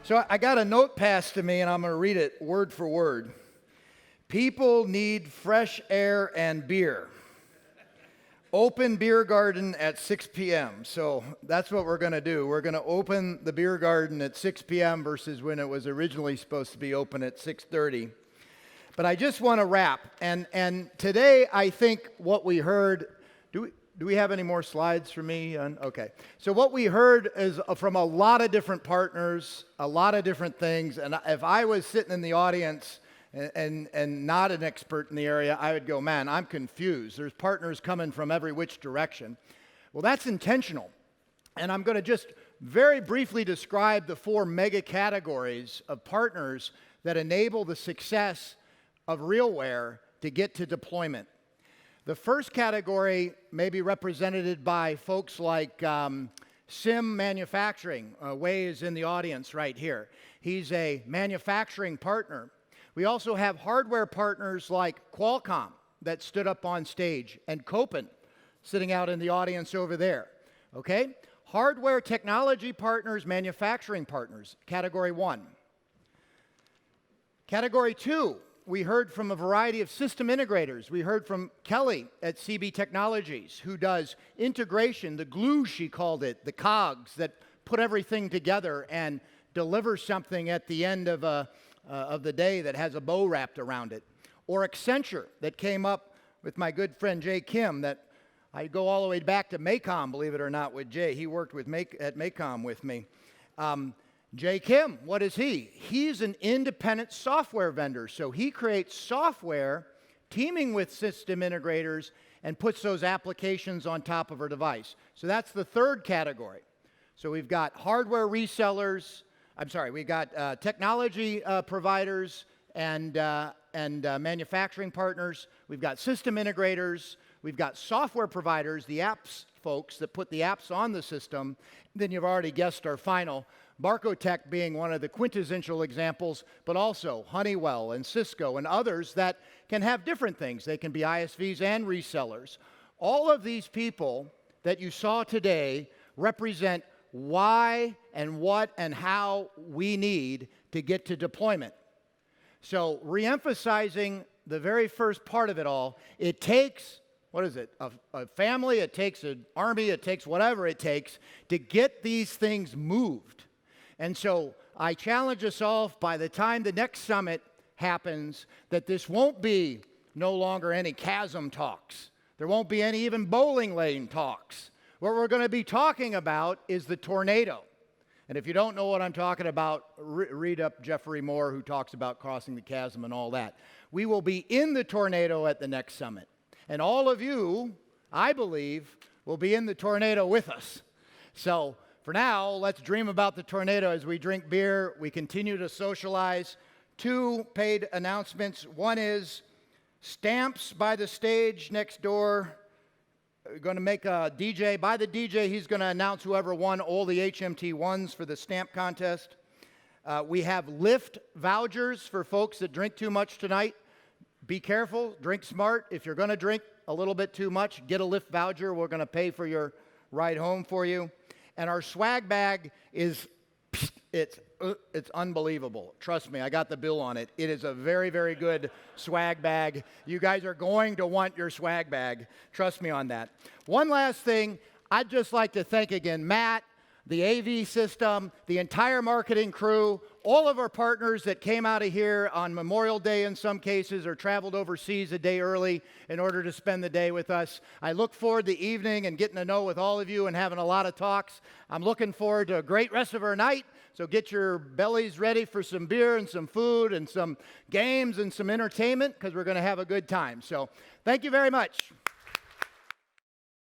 So I got a note passed to me, and I'm going to read it word for word. People need fresh air and beer. Open beer garden at 6 p.m. So that's what we're going to do. We're going to open the beer garden at 6 p.m. versus when it was originally supposed to be open at 6:30. But I just want to wrap. And today I think what we heard, do we have any more slides for me? Okay. So what we heard is from a lot of different partners, a lot of different things. And if I was sitting in the audience and not an expert in the area, I would go, man, I'm confused. There's partners coming from every which direction. Well, that's intentional. And I'm going to just very briefly describe the four mega categories of partners that enable the success of RealWear to get to deployment. The first category may be represented by folks like Sim Manufacturing. Wei is in the audience right here. He's a manufacturing partner. We also have hardware partners like Qualcomm that stood up on stage, and Kopin sitting out in the audience over there. Okay? Hardware technology partners, manufacturing partners, category one. Category two, we heard from a variety of system integrators. We heard from Kelly at CB Technologies, who does integration, the glue, she called it, the cogs that put everything together and deliver something at the end of the day that has a bow wrapped around it. Or Accenture, that came up with my good friend Jay Kim, that I go all the way back to MACOM, believe it or not, with Jay. He worked at MACOM with me. Jay Kim, what is he? He's an independent software vendor. So he creates software teaming with system integrators and puts those applications on top of our device. So that's the third category. So we've got hardware resellers, we've got technology providers and manufacturing partners. We've got system integrators. We've got software providers, the apps folks that put the apps on the system. Then you've already guessed our final, Barcotech being one of the quintessential examples, but also Honeywell and Cisco and others that can have different things. They can be ISVs and resellers. All of these people that you saw today represent why and what and how we need to get to deployment. So reemphasizing the very first part of it all, it takes, what is it, a family, it takes an army, it takes whatever it takes to get these things moved. And so I challenge us all, by the time the next summit happens, that this won't be no longer any chasm talks. There won't be any even bowling lane talks. What we're going to be talking about is the tornado. And if you don't know what I'm talking about, read up Jeffrey Moore, who talks about crossing the chasm and all that. We will be in the tornado at the next summit. And all of you, I believe, will be in the tornado with us. So for now, let's dream about the tornado as we drink beer, we continue to socialize. Two paid announcements. One is stamps by the stage next door. We're going to make a DJ. By the DJ, he's going to announce whoever won all the HMT ones for the stamp contest. We have Lyft vouchers for folks that drink too much tonight. Be careful, drink smart. If you're going to drink a little bit too much, get a Lyft voucher. We're going to pay for your ride home for you. And our swag bag is, it's unbelievable. Trust me, I got the bill on it. It is a very, very good swag bag. You guys are going to want your swag bag. Trust me on that. One last thing, I'd just like to thank again Matt, the AV system, the entire marketing crew, all of our partners that came out of here on Memorial Day in some cases or traveled overseas a day early in order to spend the day with us. I look forward to the evening and getting to know with all of you and having a lot of talks. I'm looking forward to a great rest of our night. So get your bellies ready for some beer and some food and some games and some entertainment, because we're going to have a good time. So thank you very much.